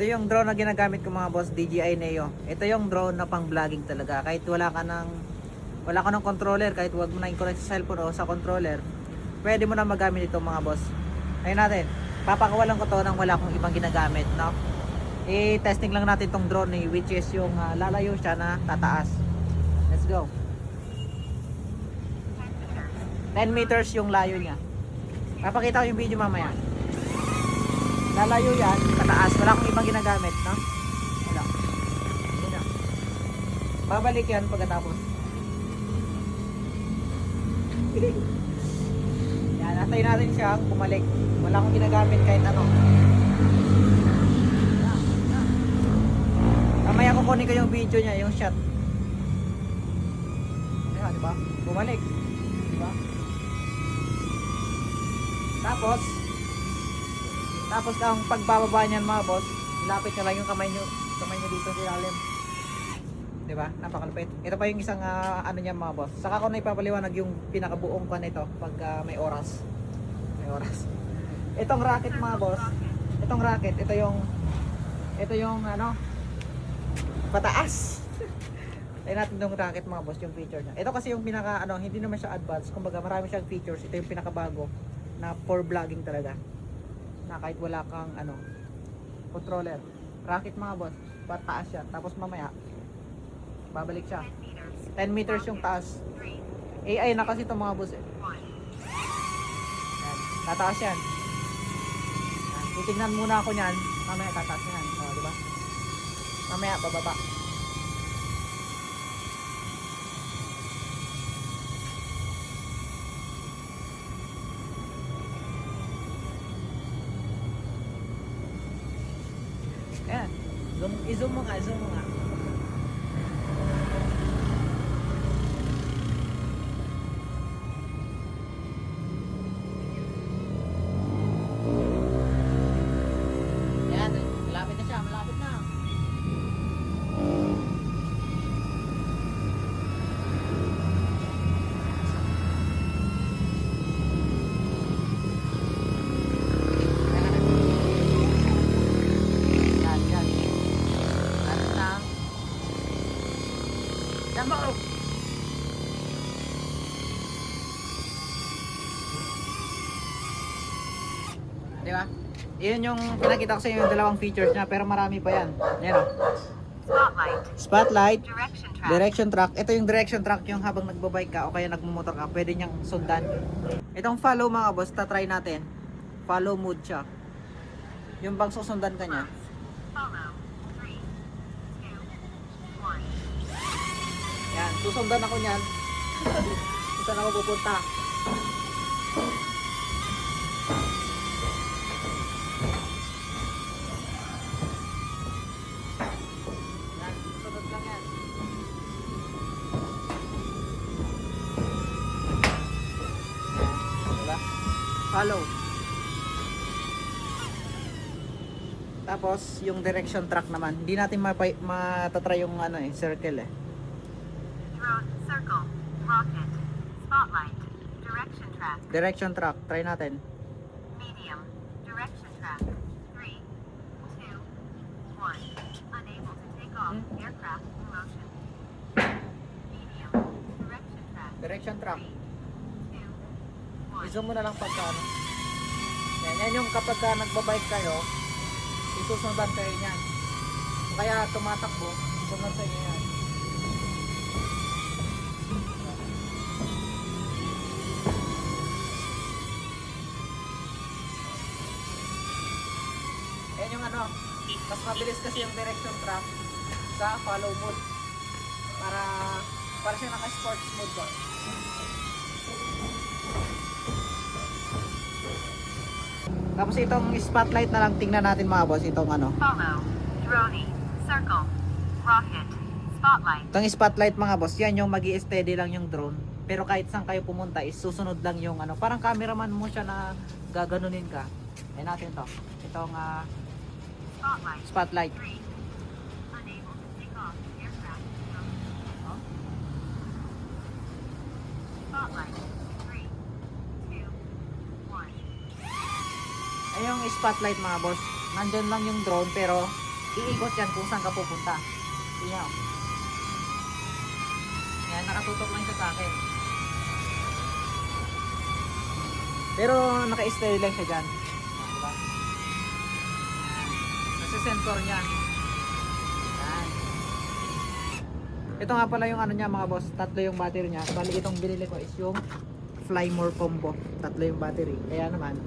Ito yung drone na ginagamit ko mga boss, DJI Neo. Ito yung drone na pang vlogging talaga. Kahit wala ka ng controller, kahit wag mo na i-connect sa cellphone o sa controller, pwede mo na magamit ito mga boss. Ayun natin, papakawalan ko to nang wala akong ibang ginagamit, no? I-testing lang natin tong drone which is yung lalayo siya na tataas. Let's go. 10 meters yung layo niya. Papakita ko yung video mamaya. Lalayo yan, tataas. Wala akong ibang ginagamit, no? Wala. Yun na. Babalik yan pagkatapos. Yan, natay natin siyang bumalik. Wala akong ginagamit kahit ano. Mamaya kukunin ko yung video niya, yung shot. Ayan, diba? Bumalik. Diba? Tapos ang pagbababa niyan mga boss, ilapit nyo lang yung kamay nyo dito sa ilalim. Diba? Napakalupit. Ito pa yung isang ano niya mga boss. Saka ko na ipapaliwanag yung pinakabuong pan ito pag may oras. May oras. Itong racket mga boss. Itong racket, ito yung ano, pataas. Tayo natin yung racket mga boss, yung feature niya. Ito kasi yung pinaka ano, hindi naman siya advanced. Kumbaga marami siyang features. Ito yung pinakabago na for vlogging talaga. Na kahit wala kang ano, controller. Racket mga boss, pataas siya. Tapos mamaya babalik siya. 10 meters yung taas. AI na kasi ito mga boss eh. Yan. Tataas yan. Yan. Titignan muna ako niyan. Mamaya tataas yan. O, diba? Mamaya bababa. Ayan. I-zoom mo nga, zoom mo nga. Ayan, malapit na siya, malapit na. Yan, yan. Malapit na. Yan mo! Di ba? Iyon yung pinakita ko sa inyo yung dalawang features niya, pero marami pa yan. Yan o. Spotlight. Direction track. Ito yung direction track yung habang nagbabike ka o kaya nagmumotor ka, pwede niyang sundan. Itong follow mga boss, tatry natin. Follow mode siya. Yung bang susundan ka niya. Yan, susundan ako niyan. Kung saan ako pupunta. Yan, susunod lang yan. Diba? Follow. Tapos, yung direction track naman, hindi natin matatry yung ano eh, circle eh. Circle, rocket, spotlight, direction track, Direction track, try natin. medium, direction track, 3, 2, 1, unable to take off, aircraft in motion. Medium, direction track, Direction track. 3, 2, 1. I-zoom mo na lang pagka ano. Yan yung kapag nagbabike kayo, isusundan kayo niyan. Kaya tumatakbo, sunod sa inyo yan. Yan yung ano, mas mabilis kasi yung direction track sa follow mode. Para siya naka-sports mode ba. Tapos itong spotlight na lang tingnan natin mga boss, itong ano. Follow, drone, circle, rocket, spotlight. Itong spotlight mga boss, yan yung magi-steady lang yung drone. Pero kahit saan kayo pumunta, is susunod lang yung ano. Parang cameraman mo siya na gaganunin ka. Ayan natin to. Itong Spotlight, spotlight. 3, unable to take off, aircraft in motion. Oh. Spotlight, 3, 2, 1. Ay yung spotlight mga boss, nandyan lang yung drone pero iikot yan kung saan ka pupunta. Tingnan mo. Yan, nakatutok lang siya sa akin. Pero naka-steady lang siya dyan. Diba? Nasa sensor niya. Yan. Ito nga pala yung ano niya mga boss, tatlo yung battery niya. Bali itong binili ko is yung Flymore combo. Tatlo yung battery. Kaya naman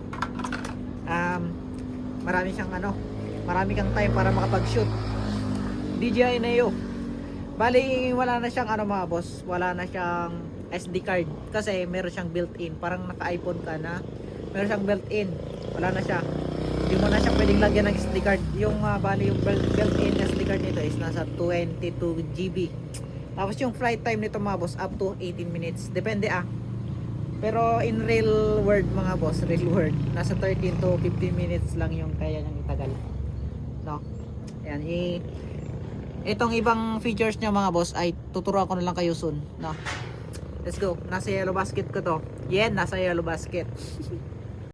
marami siyang marami kang time para makapag-shoot. DJI Neo. Bali wala na siyang mga boss, wala na siyang SD card kasi meron siyang built-in. Parang naka-iPhone ka na, meron siyang built-in. Wala na siya. Hindi mo na siya pwedeng lagyan ng SD card. Yung bali yung built-in SD card nito is nasa 22 GB. Tapos yung flight time nito mga boss up to 18 minutes. Depende Pero in real world mga boss, real world, nasa 13 to 15 minutes lang yung kaya niyang itagal. No? Ayan, itong ibang features niya mga boss ay tuturuan ko na lang kayo soon. No? Let's go. Nasa yellow basket ko to. Yan, nasa yellow basket.